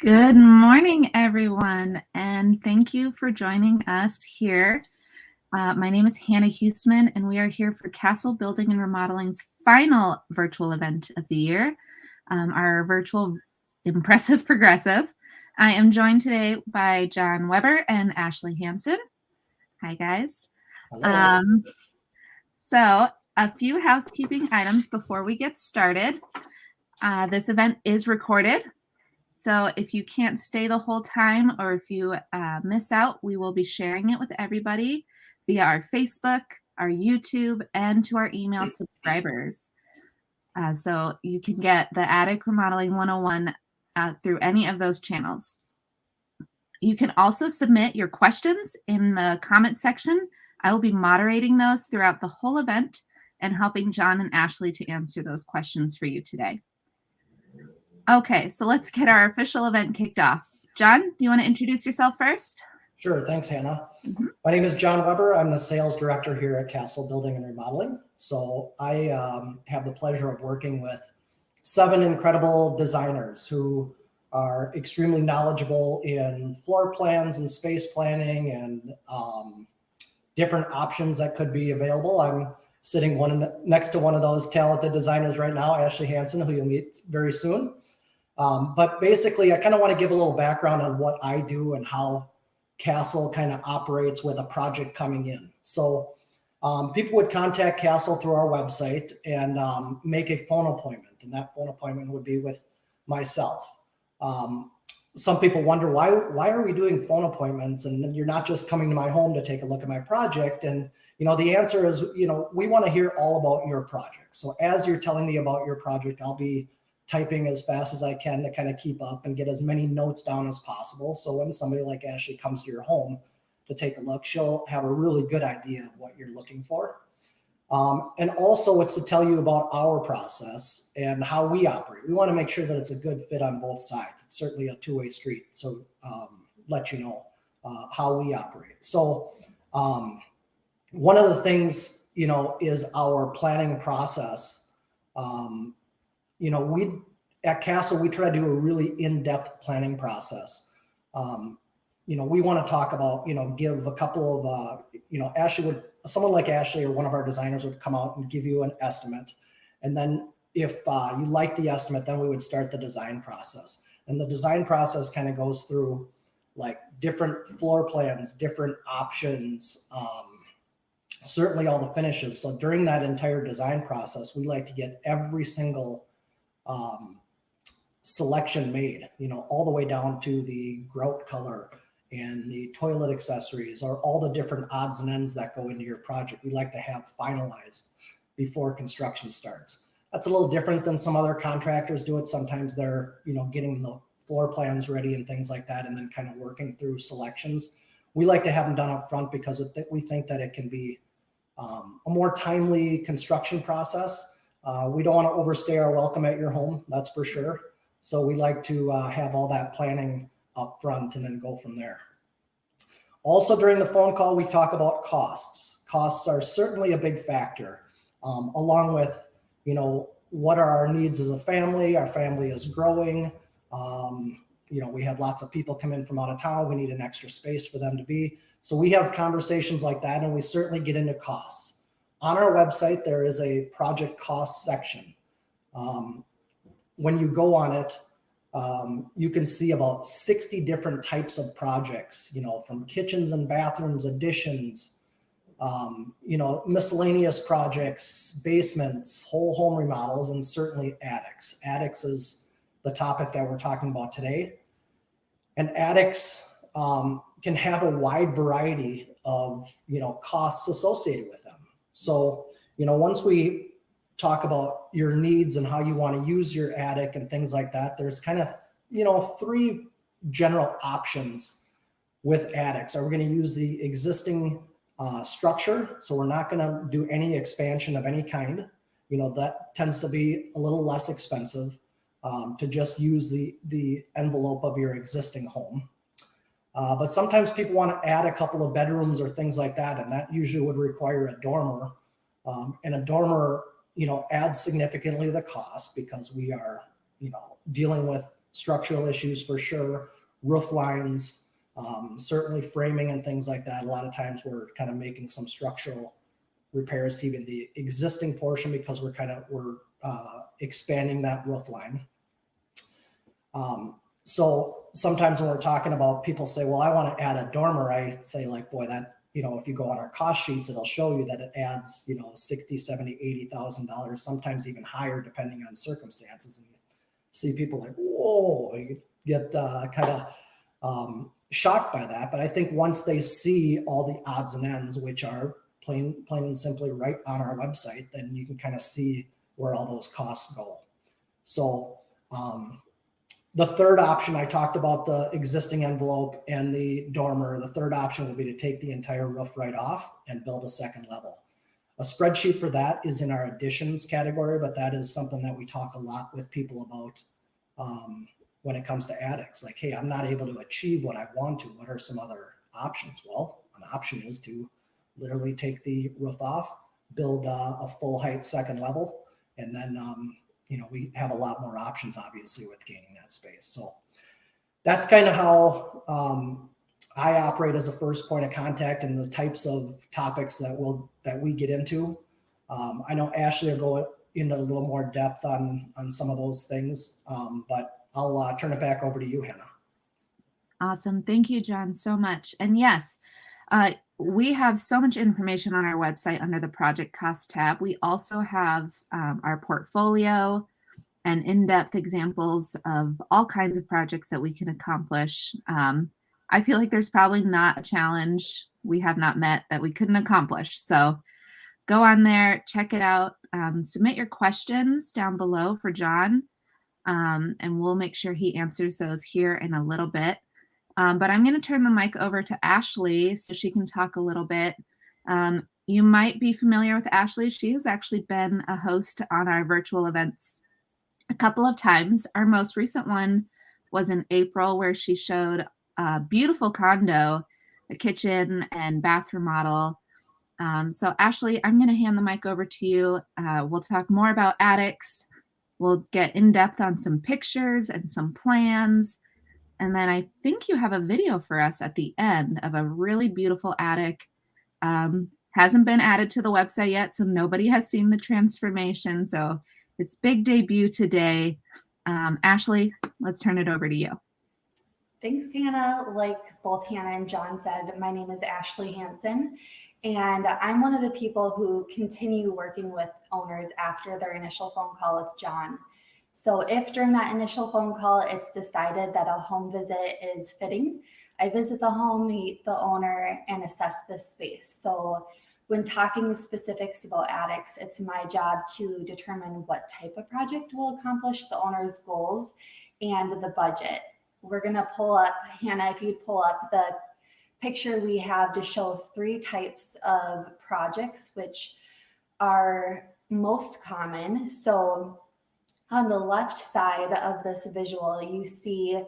Good morning, everyone, and thank you for joining us here. My name is Hannah Husemann, and we are here for Castle Building and Remodeling's final virtual event of the year, our virtual Impressive Progressive. I am joined today by John Weber and Ashley Hansen. Hi, guys. Hello. So, a few housekeeping items before we get started. This event is recorded. So if you can't stay the whole time or if you miss out, we will be sharing it with everybody via our Facebook, our YouTube, and to our email subscribers. So you can get the Attic Remodeling 101 through any of those channels. You can also submit your questions in the comment section. I will be moderating those throughout the whole event and helping John and Ashley to answer those questions for you today. Okay, so let's get our official event kicked off. John, do you want to introduce yourself first? Sure. Thanks, Hannah. My name is John Weber. I'm the sales director here at Castle Building and Remodeling. So I have the pleasure of working with 7 incredible designers who are extremely knowledgeable in floor plans and space planning and different options that could be available. I'm sitting next to one of those talented designers right now, Ashley Hansen, who you'll meet very soon. But basically, I kind of want to give a little background on what I do and how Castle kind of operates with a project coming in. So people would contact Castle through our website and make a phone appointment. And that phone appointment would be with myself. Some people wonder, why are we doing phone appointments? And you're not just coming to my home to take a look at my project. And, the answer is, we want to hear all about your project. So as you're telling me about your project, I'll be typing as fast as I can to kind of keep up and get as many notes down as possible. So when somebody like Ashley comes to your home to take a look, she'll have a really good idea of what you're looking for. And also it's to tell you about our process and how we operate. We want to make sure that it's a good fit on both sides. It's certainly a two-way street. So let you know how we operate. So one of the things, is our planning process. At Castle, we try to do a really in-depth planning process. We want to talk about, give a couple of, someone like Ashley or one of our designers would come out and give you an estimate. And then if you like the estimate, then we would start the design process. And the design process kind of goes through like different floor plans, different options, certainly all the finishes. So during that entire design process, we like to get every single selection made, all the way down to the grout color and the toilet accessories or all the different odds and ends that go into your project. We like to have finalized before construction starts. That's a little different than some other contractors do it. Sometimes they're, getting the floor plans ready and things like that, and then kind of working through selections. We like to have them done up front because we think that it can be a more timely construction process. We don't want to overstay our welcome at your home, that's for sure. So we like to have all that planning up front and then go from there. Also during the phone call, we talk about costs. Costs are certainly a big factor, along with, what are our needs as a family? Our family is growing. We have lots of people come in from out of town. We need an extra space for them to be. So we have conversations like that, and we certainly get into costs. On our website, there is a project cost section. When you go on it, you can see about 60 different types of projects, from kitchens and bathrooms, additions, miscellaneous projects, basements, whole home remodels, and certainly attics. Attics is the topic that we're talking about today. And attics can have a wide variety of, costs associated with them. So, once we talk about your needs and how you want to use your attic and things like that, there's kind of, 3 general options with attics. Are we going to use the existing structure? So we're not going to do any expansion of any kind. That tends to be a little less expensive to just use the envelope of your existing home. But sometimes people want to add a couple of bedrooms or things like that, and that usually would require a dormer. And a dormer, adds significantly to the cost because we are, dealing with structural issues for sure, roof lines, certainly framing and things like that. A lot of times we're kind of making some structural repairs to even the existing portion because we're expanding that roof line. So sometimes when we're talking about, people say, well, I want to add a dormer. I say, like, boy, that, if you go on our cost sheets, it'll show you that it adds, $60,000, $70,000, $80,000, sometimes even higher depending on circumstances. And you see people like, whoa, you get kind of shocked by that. But I think once they see all the odds and ends, which are plain and simply right on our website, then you can kind of see where all those costs go. So the third option, I talked about the existing envelope and the dormer. The third option would be to take the entire roof right off and build a second level. A spreadsheet for that is in our additions category, but that is something that we talk a lot with people about when it comes to attics. Like, hey, I'm not able to achieve what I want to. What are some other options? Well, an option is to literally take the roof off, build a full height second level, and then we have a lot more options, obviously, with gaining that space. So that's kind of how I operate as a first point of contact and the types of topics that we get into. I know Ashley will go into a little more depth on some of those things, but I'll turn it back over to you, Hannah. Awesome. Thank you, John, so much. And yes, we have so much information on our website under the project cost tab. We also have our portfolio and in-depth examples of all kinds of projects that we can accomplish. I feel like there's probably not a challenge we have not met that we couldn't accomplish. So go on there, check it out, submit your questions down below for John, and we'll make sure he answers those here in a little bit. But I'm going to turn the mic over to Ashley so she can talk a little bit. You might be familiar with Ashley. She has actually been a host on our virtual events a couple of times. Our most recent one was in April, where she showed a beautiful condo, a kitchen and bathroom model. So Ashley, I'm going to hand the mic over to you. We'll talk more about attics. We'll get in depth on some pictures and some plans. And then I think you have a video for us at the end of a really beautiful attic. Hasn't been added to the website yet, so nobody has seen the transformation. So it's big debut today. Ashley, let's turn it over to you. Thanks, Hannah. Like both Hannah and John said, my name is Ashley Hansen, and I'm one of the people who continue working with owners after their initial phone call with John. So if during that initial phone call, it's decided that a home visit is fitting, I visit the home, meet the owner, and assess the space. So when talking specifics about attics, it's my job to determine what type of project will accomplish the owner's goals and the budget. We're going to pull up, Hannah, if you'd pull up the picture we have to show 3 types of projects, which are most common. So on the left side of this visual, you see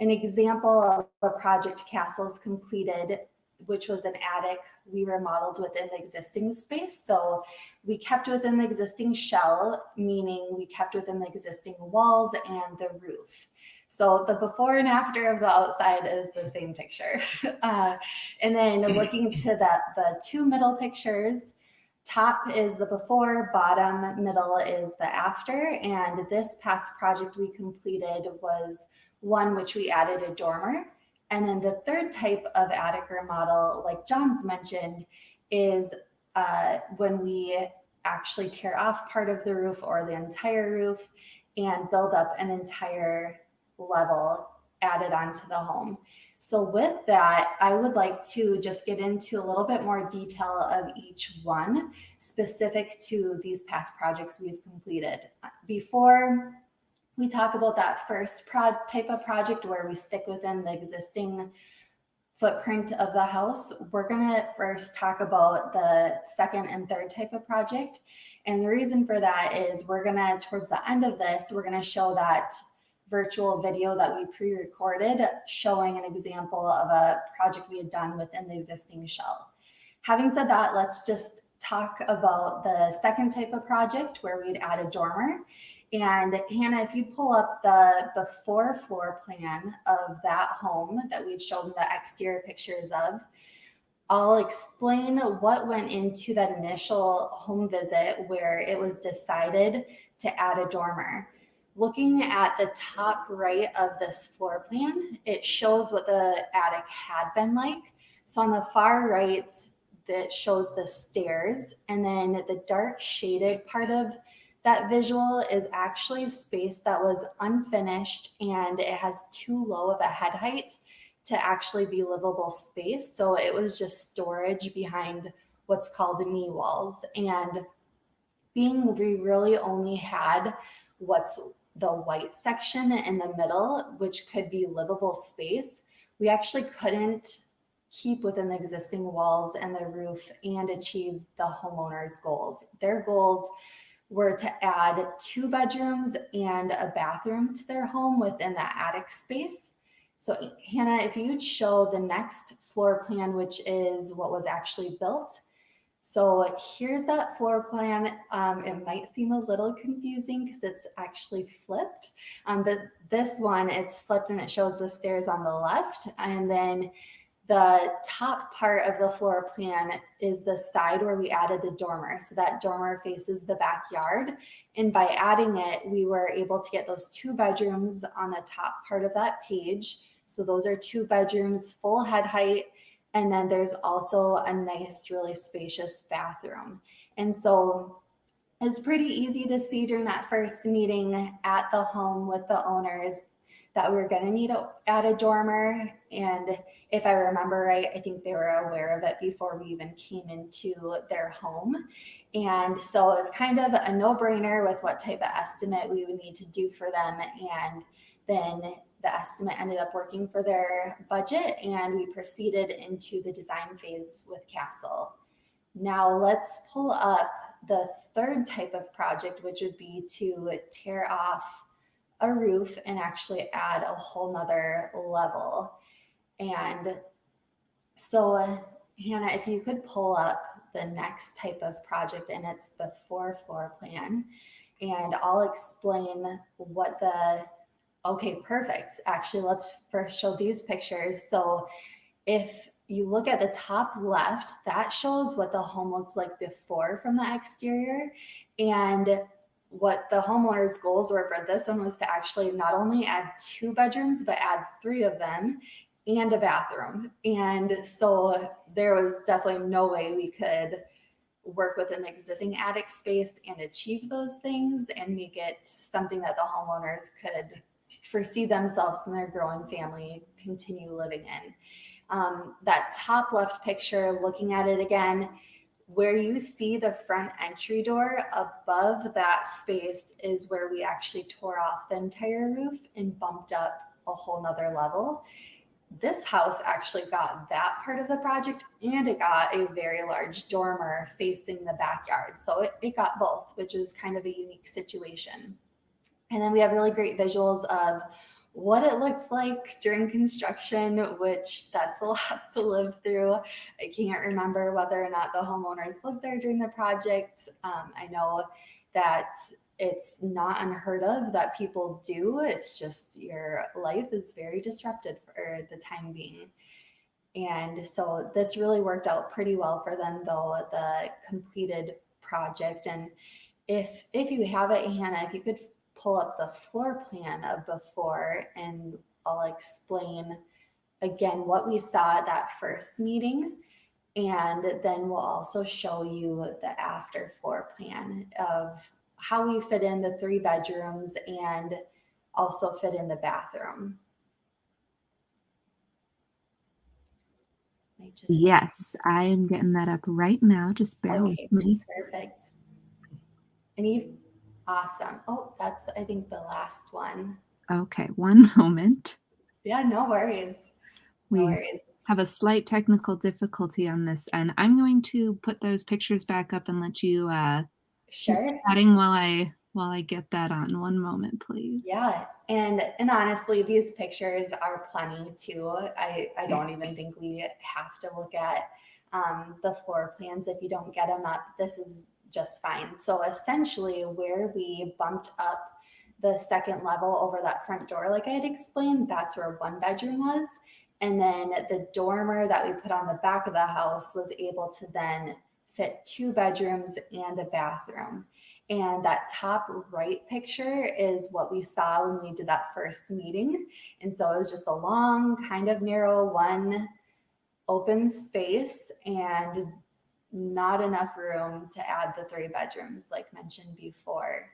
an example of a project Castle's completed, which was an attic we remodeled within the existing space. So we kept within the existing shell, meaning we kept within the existing walls and the roof. So the before and after of the outside is the same picture. And then looking to the 2 middle pictures, top is the before, bottom, middle is the after. And this past project we completed was one which we added a dormer. And then the third type of attic remodel, like John's mentioned, is when we actually tear off part of the roof or the entire roof and build up an entire level added onto the home. So with that, I would like to just get into a little bit more detail of each one specific to these past projects we've completed. Before we talk about that first type of project where we stick within the existing footprint of the house, we're going to first talk about the second and third type of project. And the reason for that is we're going to, towards the end of this, we're going to show that virtual video that we pre-recorded showing an example of a project we had done within the existing shell. Having said that, let's just talk about the second type of project where we'd add a dormer. And Hannah, if you pull up the before floor plan of that home that we'd shown the exterior pictures of, I'll explain what went into that initial home visit where it was decided to add a dormer. Looking at the top right of this floor plan, it shows what the attic had been like. So on the far right, that shows the stairs, and then the dark shaded part of that visual is actually space that was unfinished, and it has too low of a head height to actually be livable space. So it was just storage behind what's called knee walls. And being we really only had what's the white section in the middle, which could be livable space, we actually couldn't keep within the existing walls and the roof and achieve the homeowners' goals. Their goals were to add 2 bedrooms and a bathroom to their home within the attic space. So Hannah, if you'd show the next floor plan, which is what was actually built. So here's that floor plan. It might seem a little confusing because it's actually flipped, but this one, it's flipped and it shows the stairs on the left. And then the top part of the floor plan is the side where we added the dormer. So that dormer faces the backyard. And by adding it, we were able to get those 2 bedrooms on the top part of that page. So those are 2 bedrooms, full head height. And then there's also a nice, really spacious bathroom. And so it's pretty easy to see during that first meeting at the home with the owners that we're going to need to add a dormer. And if I remember right, I think they were aware of it before we even came into their home. And so it's kind of a no-brainer with what type of estimate we would need to do for them. And then the estimate ended up working for their budget, and we proceeded into the design phase with Castle. Now let's pull up the third type of project, which would be to tear off a roof and actually add a whole nother level. And so Hannah, if you could pull up the next type of project, and it's before floor plan, and I'll explain what the okay, perfect. Actually, let's first show these pictures. So if you look at the top left, that shows what the home looks like before from the exterior. And what the homeowner's goals were for this one was to actually not only add 2 bedrooms, but add 3 of them and a bathroom. And so there was definitely no way we could work with an existing attic space and achieve those things and make it something that the homeowners could foresee themselves and their growing family continue living in. That top left picture, looking at it again, where you see the front entry door, above that space is where we actually tore off the entire roof and bumped up a whole nother level. This house actually got that part of the project, and it got a very large dormer facing the backyard. So it got both, which is kind of a unique situation. And then we have really great visuals of what it looked like during construction, which that's a lot to live through. I can't remember whether or not the homeowners lived there during the project. I know that it's not unheard of that people do. It's just your life is very disrupted for the time being. And so this really worked out pretty well for them, though, the completed project. And if you have it, Hannah, if you could pull up the floor plan of before, and I'll explain again what we saw at that first meeting. And then we'll also show you the after floor plan of how we fit in the 3 bedrooms and also fit in the bathroom. Yes, I am getting that up right now. Just bear with me. Perfect. Awesome. Oh, that's, I think, the last one. Okay, one moment. Yeah, no worries. We have a slight technical difficulty on this, and I'm going to put those pictures back up and let you keep chatting while I get that on. One moment, please. Yeah, and honestly, these pictures are plenty too. I don't even think we have to look at the floor plans if you don't get them up. This is just fine. So essentially where we bumped up the second level over that front door, like I had explained, that's where one bedroom was. And then the dormer that we put on the back of the house was able to then fit 2 bedrooms and a bathroom. And that top right picture is what we saw when we did that first meeting. And so it was just a long, kind of narrow one open space and not enough room to add the 3 bedrooms like mentioned before.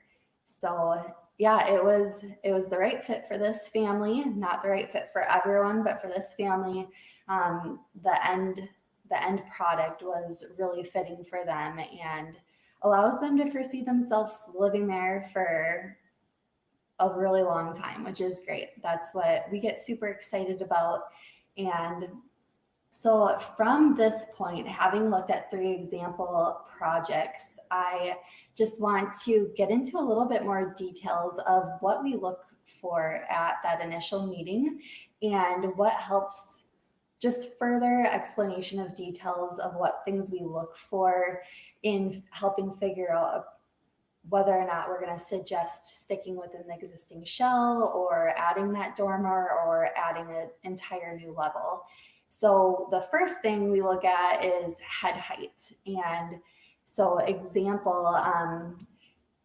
So yeah, it was the right fit for this family, not the right fit for everyone, but for this family, the end product was really fitting for them and allows them to foresee themselves living there for a really long time, which is great. That's what we get super excited about. And so from this point, having looked at 3 example projects, I just want to get into a little bit more details of what we look for at that initial meeting and what helps, just further explanation of details of what things we look for in helping figure out whether or not we're going to suggest sticking within the existing shell or adding that dormer or adding an entire new level. So the first thing we look at is head height. And so example,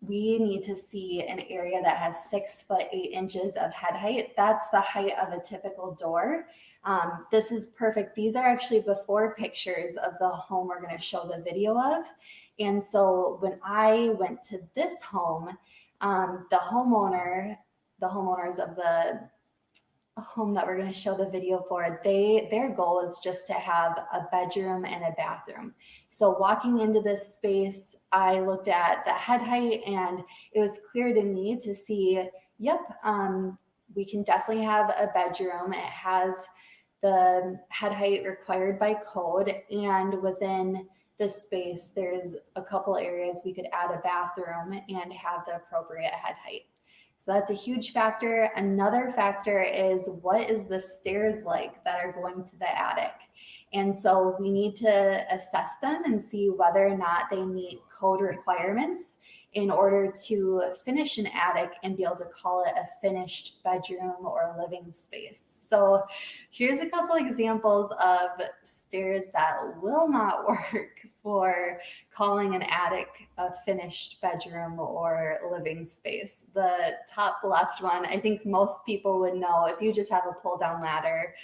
we need to see an area that has 6 foot 8 inches of head height. That's the height of a typical door. This is perfect. These are actually before pictures of the home we're going to show the video of. And so when I went to this home, the homeowners of the home that we're going to show the video for, their goal is just to have a bedroom and a bathroom. So walking into this space, I looked at the head height and it was clear to me to see, yep, we can definitely have a bedroom. It has the head height required by code, and within this space, there's a couple areas we could add a bathroom and have the appropriate head height. So that's a huge factor. Another factor is, what is the stairs like that are going to the attic? And so we need to assess them and see whether or not they meet code requirements in order to finish an attic and be able to call it a finished bedroom or living space. So here's a couple examples of stairs that will not work for calling an attic a finished bedroom or living space. The top left one, I think most people would know, if you just have a pull down ladder,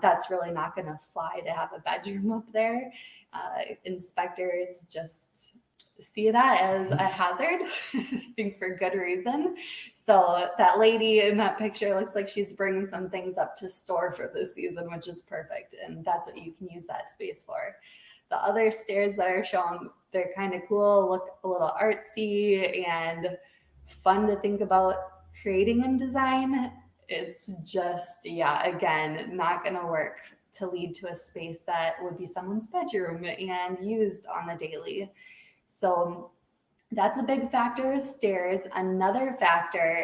that's really not going to fly to have a bedroom up there. Inspectors just see that as a hazard, I think for good reason. So that lady in that picture looks like she's bringing some things up to store for this season, which is perfect. And that's what you can use that space for. The other stairs that are shown, they're kind of cool, look a little artsy and fun to think about creating in design. It's just, yeah, again, not going to work to lead to a space that would be someone's bedroom and used on the daily. So that's a big factor, stairs. Another factor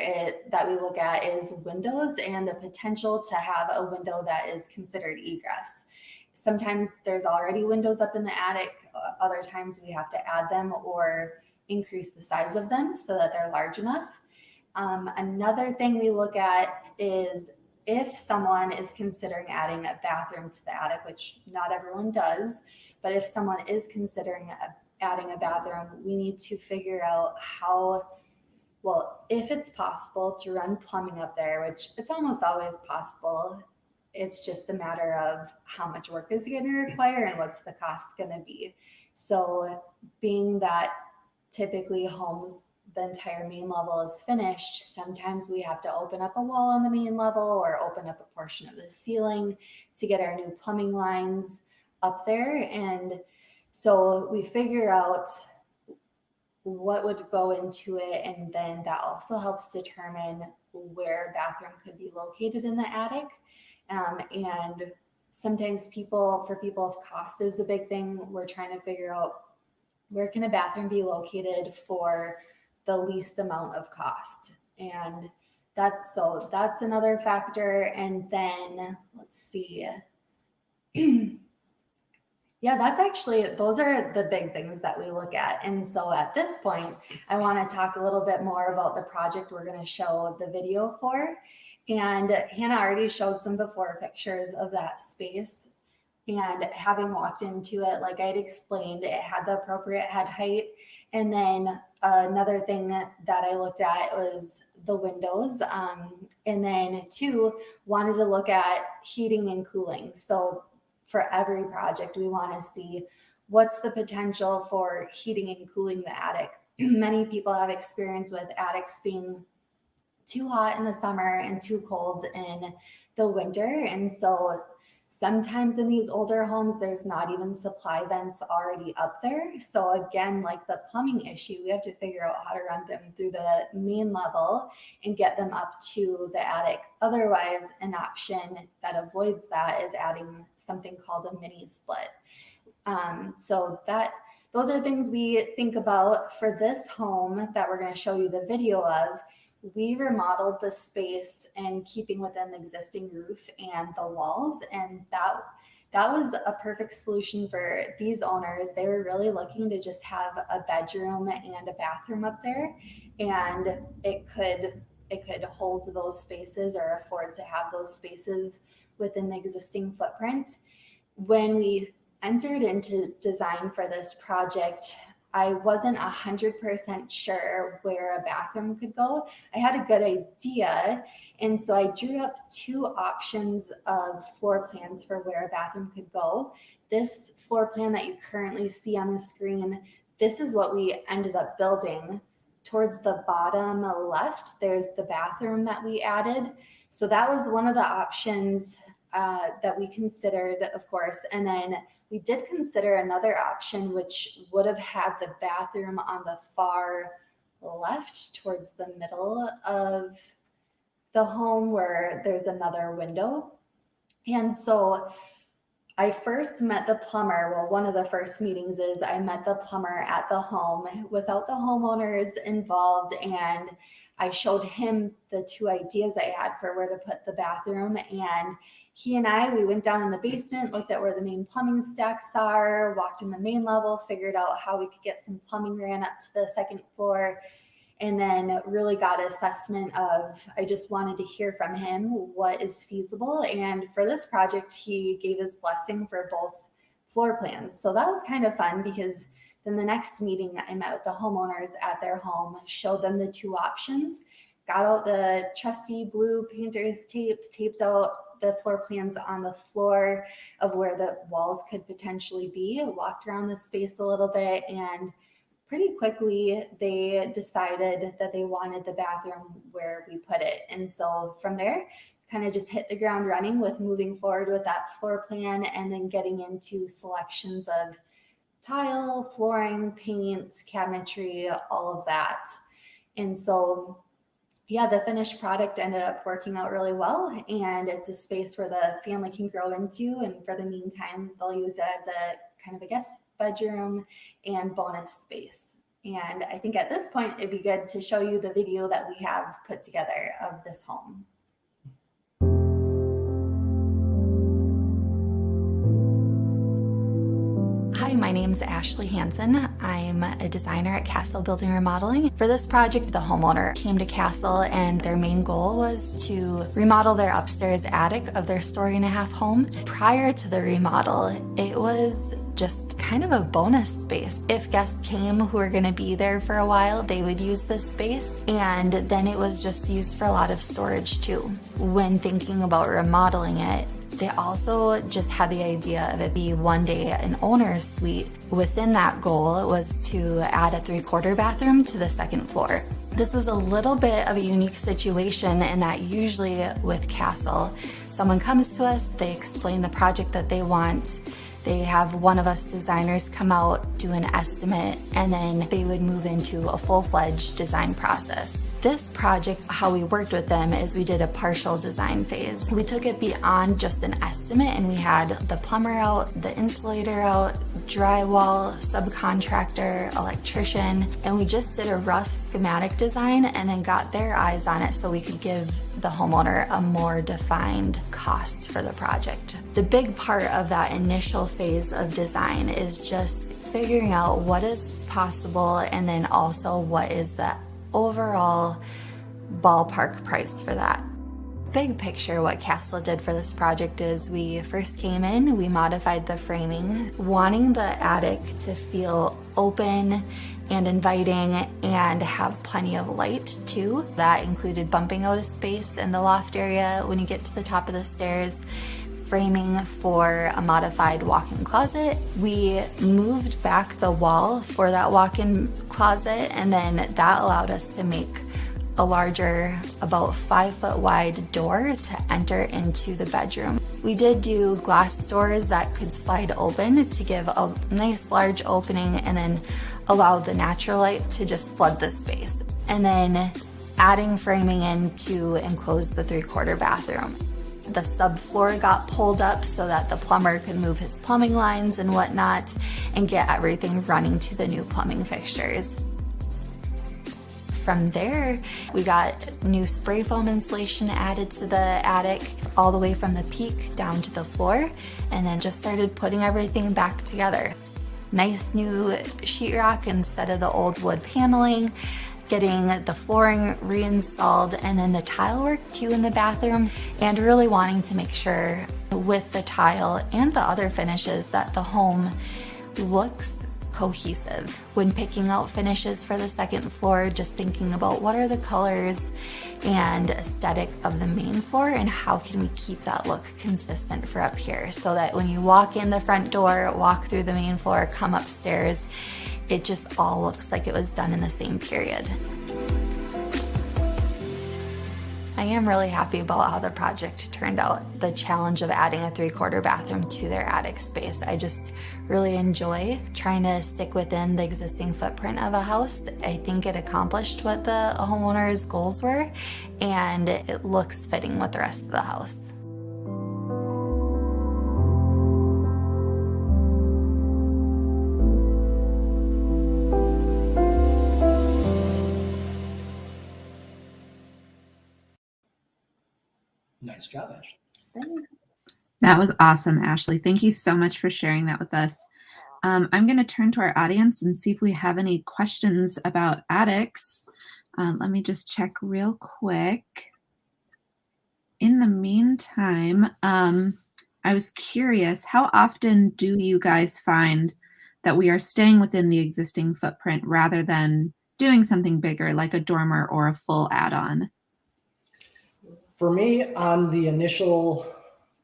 that we look at is windows and the potential to have a window that is considered egress. Sometimes there's already windows up in the attic. Other times we have to add them or increase the size of them so that they're large enough. Another thing we look at is if someone is considering adding a bathroom to the attic, which not everyone does, but if someone is considering adding a bathroom, we need to figure out if it's possible to run plumbing up there, which it's almost always possible. It's just a matter of how much work is going to require and what's the cost going to be. So being that typically homes, the entire main level is finished, sometimes we have to open up a wall on the main level or open up a portion of the ceiling to get our new plumbing lines up there. And so we figure out what would go into it, and then that also helps determine where a bathroom could be located in the attic. And sometimes for people, if cost is a big thing, we're trying to figure out where can a bathroom be located for the least amount of cost. And that's another factor. And then let's see. Yeah, those are the big things that we look at. And so at this point, I want to talk a little bit more about the project we're going to show the video for. And Hannah already showed some before pictures of that space. And having walked into it, like I'd explained, it had the appropriate head height. And then another thing that I looked at was the windows. And then two, wanted to look at heating and cooling. So for every project, we want to see what's the potential for heating and cooling the attic. Many people have experience with attics being too hot in the summer and too cold in the winter. And so sometimes in these older homes, there's not even supply vents already up there. So again, like the plumbing issue, we have to figure out how to run them through the main level and get them up to the attic. Otherwise, an option that avoids that is adding something called a mini split. Those are things we think about for this home that we're going to show you the video of. We remodeled the space and keeping within the existing roof and the walls, and that was a perfect solution for these owners. They were really looking to just have a bedroom and a bathroom up there, and it could hold those spaces or afford to have those spaces within the existing footprint. When we entered into design for this project, I wasn't 100% sure where a bathroom could go. I had a good idea, and so I drew up two options of floor plans for where a bathroom could go. This floor plan that you currently see on the screen, this is what we ended up building. Towards the bottom left, there's the bathroom that we added. So that was one of the options that we considered, of course. And then we did consider another option, which would have had the bathroom on the far left towards the middle of the home where there's another window. And so I first met the plumber. Well, one of the first meetings is I met the plumber at the home without the homeowners involved, and I showed him the two ideas I had for where to put the bathroom. And he and we went down in the basement, looked at where the main plumbing stacks are, walked in the main level, figured out how we could get some plumbing ran up to the second floor, and then really got an assessment of, I just wanted to hear from him what is feasible. And for this project, he gave his blessing for both floor plans. So that was kind of fun, because then the next meeting I met with the homeowners at their home, showed them the two options, got out the trusty blue painter's tape, taped out the floor plans on the floor of where the walls could potentially be, walked around the space a little bit, and pretty quickly they decided that they wanted the bathroom where we put it. And so from there, kind of just hit the ground running with moving forward with that floor plan, and then getting into selections of tile, flooring, paint, cabinetry, all of that. And so yeah, the finished product ended up working out really well, and it's a space where the family can grow into, and for the meantime, they'll use it as a kind of a guest bedroom and bonus space. And I think at this point, it'd be good to show you the video that we have put together of this home. Hi, my name is Ashley Hansen. I'm a designer at Castle Building Remodeling. For this project, the homeowner came to Castle, and their main goal was to remodel their upstairs attic of their 1.5-story home. Prior to the remodel, it was just kind of a bonus space. If guests came who were going to be there for a while, they would use this space, and then it was just used for a lot of storage too. When thinking about remodeling it, they also just had the idea of it be one day an owner's suite. Within that goal was to add a 3/4 bathroom to the second floor. This was a little bit of a unique situation in that usually with Castle, someone comes to us, they explain the project that they want, they have one of us designers come out, do an estimate, and then they would move into a full-fledged design process. This project, how we worked with them is we did a partial design phase. We took it beyond just an estimate, and we had the plumber out, the insulator out, drywall, subcontractor, electrician, and we just did a rough schematic design and then got their eyes on it so we could give the homeowner a more defined cost for the project. The big part of that initial phase of design is just figuring out what is possible and then also what is the overall ballpark price for that. Big picture, what Castle did for this project is we first came in, we modified the framing, wanting the attic to feel open and inviting and have plenty of light too. That included bumping out a space in the loft area when you get to the top of the stairs, framing for a modified walk-in closet. We moved back the wall for that walk-in closet, and then that allowed us to make a larger, about 5 foot wide door to enter into the bedroom. We did do glass doors that could slide open to give a nice large opening and then allow the natural light to just flood the space. And then adding framing in to enclose the 3/4 bathroom. The subfloor got pulled up so that the plumber could move his plumbing lines and whatnot and get everything running to the new plumbing fixtures. From there, we got new spray foam insulation added to the attic all the way from the peak down to the floor, and then just started putting everything back together. Nice new sheetrock instead of the old wood paneling, getting the flooring reinstalled, and then the tile work too in the bathroom, and really wanting to make sure with the tile and the other finishes that the home looks cohesive. When picking out finishes for the second floor, just thinking about what are the colors and aesthetic of the main floor and how can we keep that look consistent for up here so that when you walk in the front door, walk through the main floor, come upstairs, it just all looks like it was done in the same period. I am really happy about how the project turned out. The challenge of adding a 3/4 bathroom to their attic space. I just really enjoy trying to stick within the existing footprint of a house. I think it accomplished what the homeowner's goals were, and it looks fitting with the rest of the house. Nice job, Ashley. That was awesome, Ashley. Thank you so much for sharing that with us. I'm going to turn to our audience and see if we have any questions about attics. Let me just check real quick. In the meantime, I was curious, how often do you guys find that we are staying within the existing footprint rather than doing something bigger like a dormer or a full add-on? For me, on the initial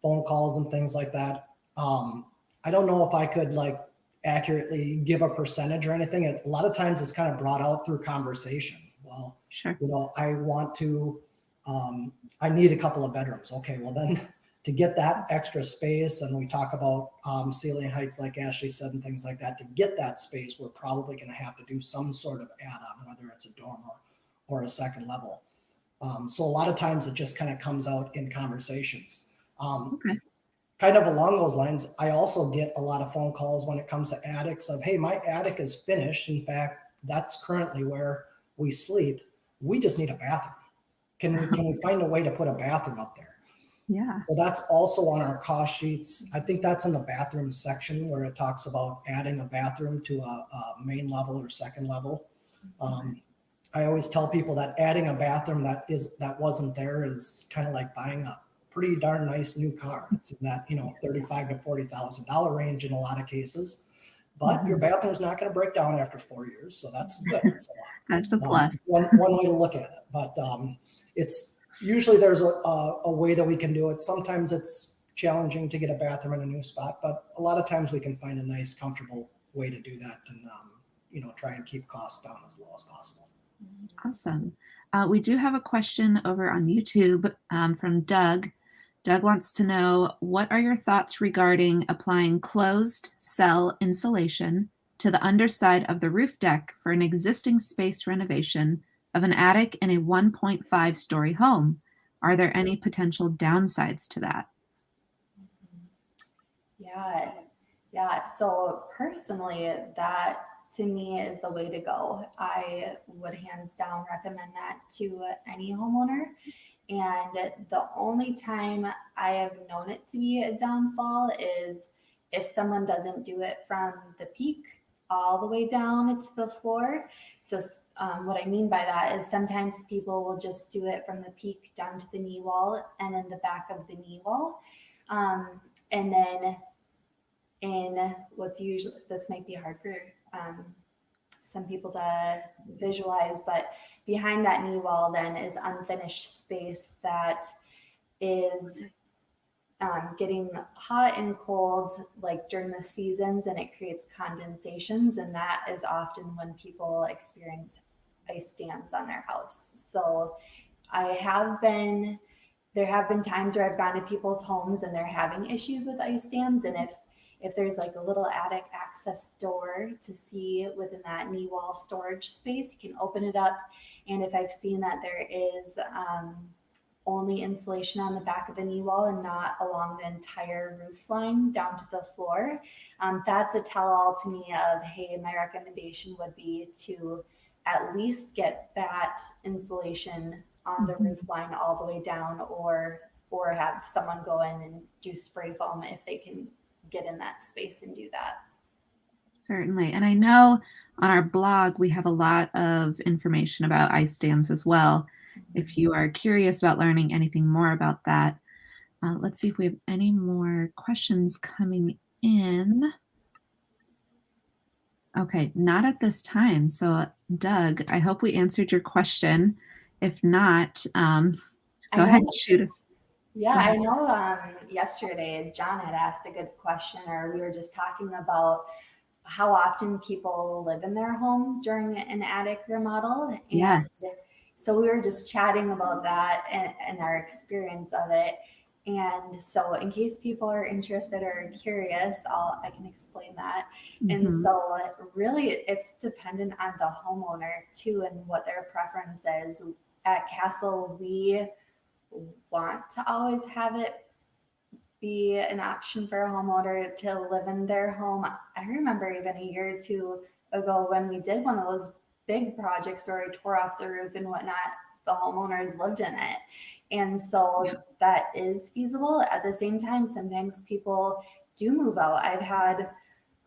phone calls and things like that, I don't know if I could like accurately give a percentage or anything. A lot of times it's kind of brought out through conversation. Well, Sure. I want to, I need a couple of bedrooms. Okay, well then to get that extra space, and we talk about ceiling heights like Ashley said and things like that, to get that space, we're probably going to have to do some sort of add-on, whether it's a dormer or a second level. So a lot of times it just kind of comes out in conversations. Okay. Kind of along those lines, I also get a lot of phone calls when it comes to attics of, hey, my attic is finished. In fact, that's currently where we sleep. We just need a bathroom. Can we find a way to put a bathroom up there? Yeah. So that's also on our cost sheets. I think that's in the bathroom section where it talks about adding a bathroom to a main level or second level. I always tell people that adding a bathroom that wasn't there is kind of like buying a pretty darn nice new car. It's in that, $35,000 to $40,000 range in a lot of cases, but your bathroom's not going to break down after 4 years. So that's good. So, That's a plus. one way to look at it, but it's usually there's a way that we can do it. Sometimes it's challenging to get a bathroom in a new spot, but a lot of times we can find a nice, comfortable way to do that and, try and keep costs down as low as possible. Awesome. We do have a question over on YouTube from Doug. Doug wants to know, what are your thoughts regarding applying closed cell insulation to the underside of the roof deck for an existing space renovation of an attic in a 1.5-story home. Are there any potential downsides to that? Yeah. So personally, that to me is the way to go. I would hands down recommend that to any homeowner. And the only time I have known it to be a downfall is if someone doesn't do it from the peak all the way down to the floor. So, what I mean by that is sometimes people will just do it from the peak down to the knee wall and then the back of the knee wall. And then in what's usually, this might be hard for some people to visualize, but behind that knee wall then is unfinished space that is getting hot and cold like during the seasons, and it creates condensations, and that is often when people experience ice dams on their house. So there have been times where I've gone to people's homes and they're having issues with ice dams, and if there's like a little attic access door to see within that knee wall storage space, you can open it up. And if I've seen that there is only insulation on the back of the knee wall and not along the entire roof line down to the floor, that's a tell-all to me of, hey, my recommendation would be to at least get that insulation on the roof line all the way down, or have someone go in and do spray foam if they can get in that space and do that. Certainly. And I know on our blog, we have a lot of information about ice dams as well. If you are curious about learning anything more about that, let's see if we have any more questions coming in. Okay, not at this time. So Doug, I hope we answered your question. If not, go ahead and shoot us. Yeah, I know yesterday John had asked a good question, or we were just talking about how often people live in their home during an attic remodel. And yes. So we were just chatting about that and our experience of it. And so in case people are interested or curious, I can explain that. And so really it's dependent on the homeowner too and what their preference is. At Castle, we want to always have it be an option for a homeowner to live in their home. I remember even a year or two ago when we did one of those big projects where we tore off the roof and whatnot, the homeowners lived in it. And so that is feasible. At the same time, sometimes people do move out. I've had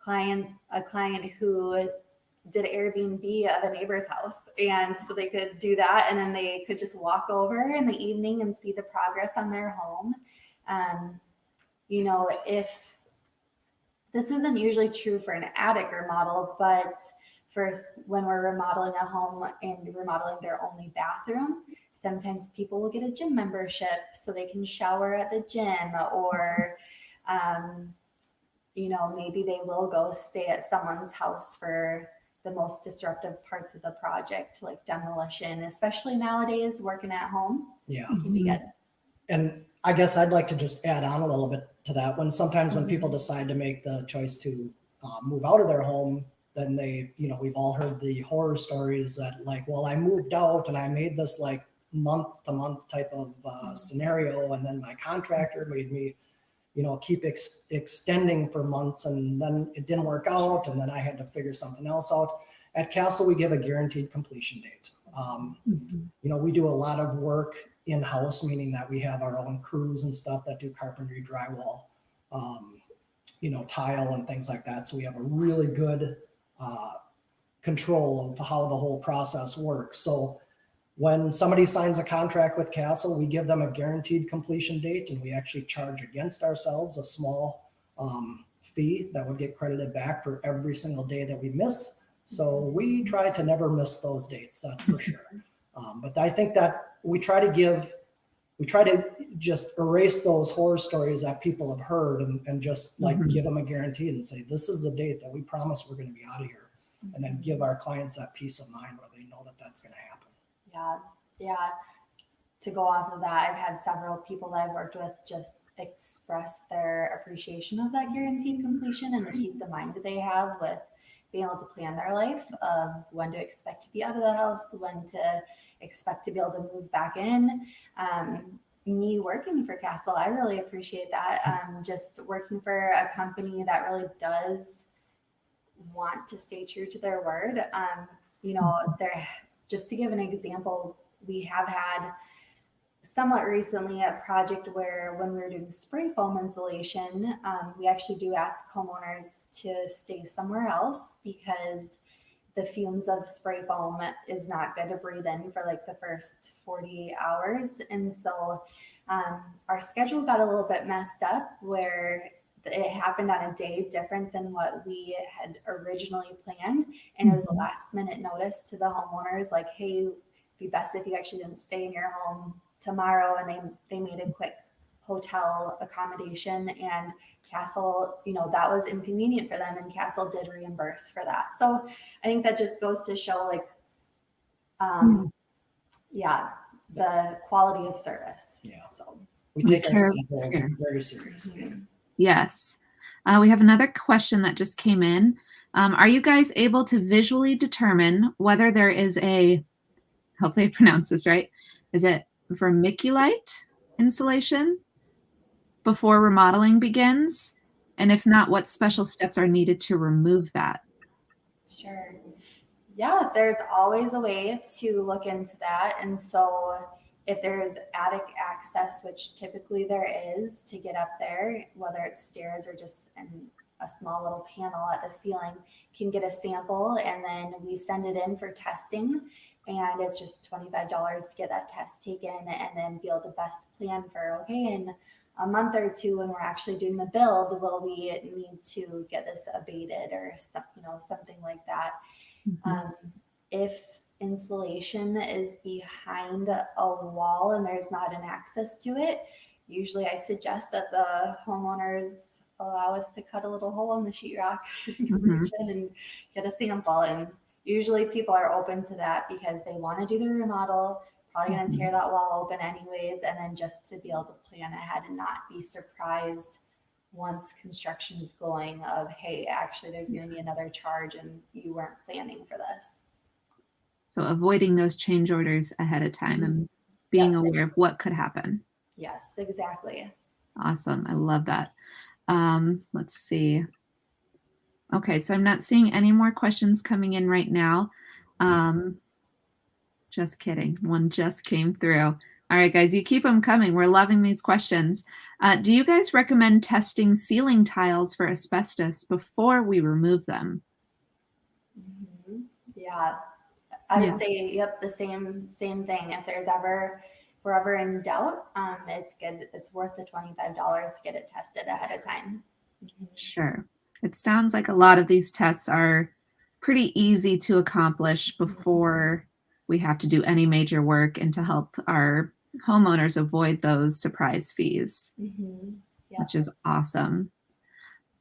a client who did Airbnb of a neighbor's house, and so they could do that, and then they could just walk over in the evening and see the progress on their home. If this isn't usually true for an attic remodel, but for when we're remodeling a home and remodeling their only bathroom, sometimes people will get a gym membership so they can shower at the gym, or maybe they will go stay at someone's house for the most disruptive parts of the project, like demolition, especially nowadays working at home. Yeah. Can be good. And I guess I'd like to just add on a little bit to that. When people decide to make the choice to move out of their home, then we've all heard the horror stories that like, well, I moved out and I made this like month to month type of scenario. And then my contractor made me, keep extending for months, and then it didn't work out. And then I had to figure something else out. At Castle, we give a guaranteed completion date. We do a lot of work in-house, meaning that we have our own crews and stuff that do carpentry, drywall, tile and things like that. So we have a really good control of how the whole process works. So when somebody signs a contract with Castle, we give them a guaranteed completion date, and we actually charge against ourselves a small fee that would get credited back for every single day that we miss. So we try to never miss those dates, that's for sure. But I think that we try to just erase those horror stories that people have heard and just give them a guarantee and say, this is the date that we promise we're going to be out of here. And then give our clients that peace of mind where they know that that's going to happen. Yeah. To go off of that, I've had several people that I've worked with just express their appreciation of that guaranteed completion and the peace of mind that they have with being able to plan their life of when to expect to be out of the house, when to expect to be able to move back in. Me working for Castle, I really appreciate that. Just working for a company that really does want to stay true to their word. They're, just to give an example, we have had somewhat recently a project where when we were doing spray foam insulation, we actually do ask homeowners to stay somewhere else because the fumes of spray foam is not good to breathe in for like the first 48 hours. And so our schedule got a little bit messed up where it happened on a day different than what we had originally planned. And it was a last minute notice to the homeowners like, hey, it'd be best if you actually didn't stay in your home tomorrow. And they made a quick hotel accommodation, and Castle, that was inconvenient for them, and Castle did reimburse for that. So I think that just goes to show like, the quality of service. Yeah. So we take our samples very seriously. Yes. We have another question that just came in. Are you guys able to visually determine whether there is hopefully I pronounced this right, is it vermiculite insulation before remodeling begins? And if not, what special steps are needed to remove that? Sure. Yeah, there's always a way to look into that. And so if there's attic access, which typically there is to get up there, whether it's stairs or just a small little panel at the ceiling, can get a sample, and then we send it in for testing. And it's just $25 to get that test taken, and then be able to best plan for, okay, in a month or two when we're actually doing the build, will we need to get this abated or something like that. If insulation is behind a wall and there's not an access to it, usually I suggest that the homeowners allow us to cut a little hole in the sheetrock and reach in and get a sample. And usually people are open to that because they want to do the remodel, probably going to tear that wall open anyways, and then just to be able to plan ahead and not be surprised once construction is going of, hey, actually there's going to be another charge and you weren't planning for this. So avoiding those change orders ahead of time and being aware of what could happen. Yes, exactly. Awesome. I love that. Let's see. Okay, so I'm not seeing any more questions coming in right now. Just kidding. One just came through. All right, guys, you keep them coming. We're loving these questions. Do you guys recommend testing ceiling tiles for asbestos before we remove them? Yeah, I would say, yep, the same thing. If we're ever in doubt, it's good. It's worth the $25 to get it tested ahead of time. Sure. It sounds like a lot of these tests are pretty easy to accomplish before we have to do any major work, and to help our homeowners avoid those surprise fees, which is awesome.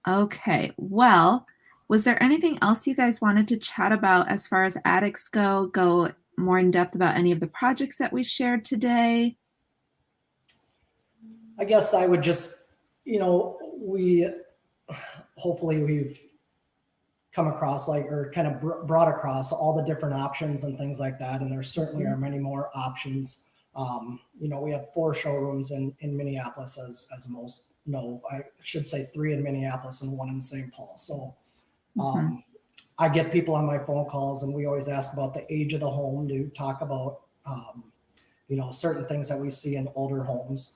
Okay, well, was there anything else you guys wanted to chat about as far as attics go more in depth about any of the projects that we shared today? I guess I would just, hopefully we've come across or kind of brought across all the different options and things like that. And there certainly are many more options. We have 4 showrooms in Minneapolis, as most know. I should say 3 in Minneapolis and 1 in St. Paul. So I get people on my phone calls, and we always ask about the age of the home to talk about, certain things that we see in older homes.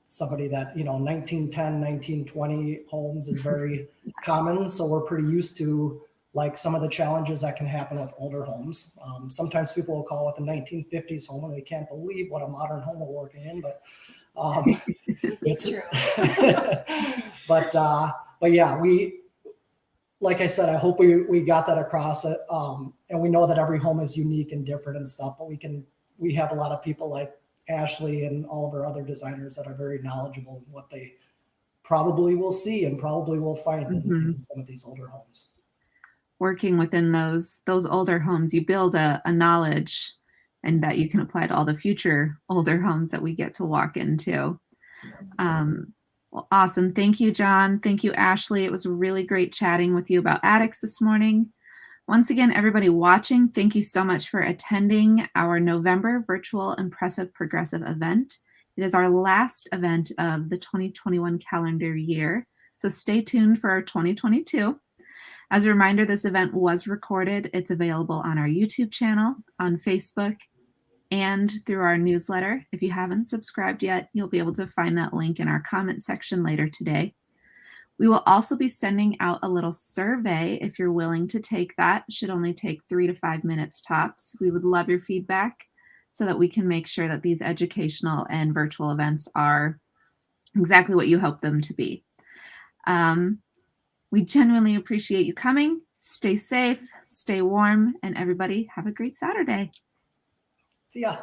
Somebody that, 1910, 1920 homes is very common. So we're pretty used to like some of the challenges that can happen with older homes. Sometimes people will call it the 1950s home, and we can't believe what a modern home we're working in, but it's true. but yeah, like I said, I hope we got that across. And we know that every home is unique and different and stuff, but we have a lot of people like Ashley and all of our other designers that are very knowledgeable in what they probably will see and probably will find in some of these older homes. Working within those older homes, you build a knowledge, and that you can apply to all the future older homes that we get to walk into. Well, Well, awesome. Thank you, John. Thank you, Ashley. It was really great chatting with you about attics this morning. Once again, everybody watching, thank you so much for attending our November virtual Impressive Progressive event. It is our last event of the 2021 calendar year, so stay tuned for our 2022. As a reminder, this event was recorded. It's available on our YouTube channel, on Facebook, and through our newsletter. If you haven't subscribed yet, you'll be able to find that link in our comment section later today. We will also be sending out a little survey if you're willing to take that. It should only take 3 to 5 minutes tops. We would love your feedback so that we can make sure that these educational and virtual events are exactly what you hope them to be. We genuinely appreciate you coming. Stay safe, stay warm, and everybody have a great Saturday. See ya.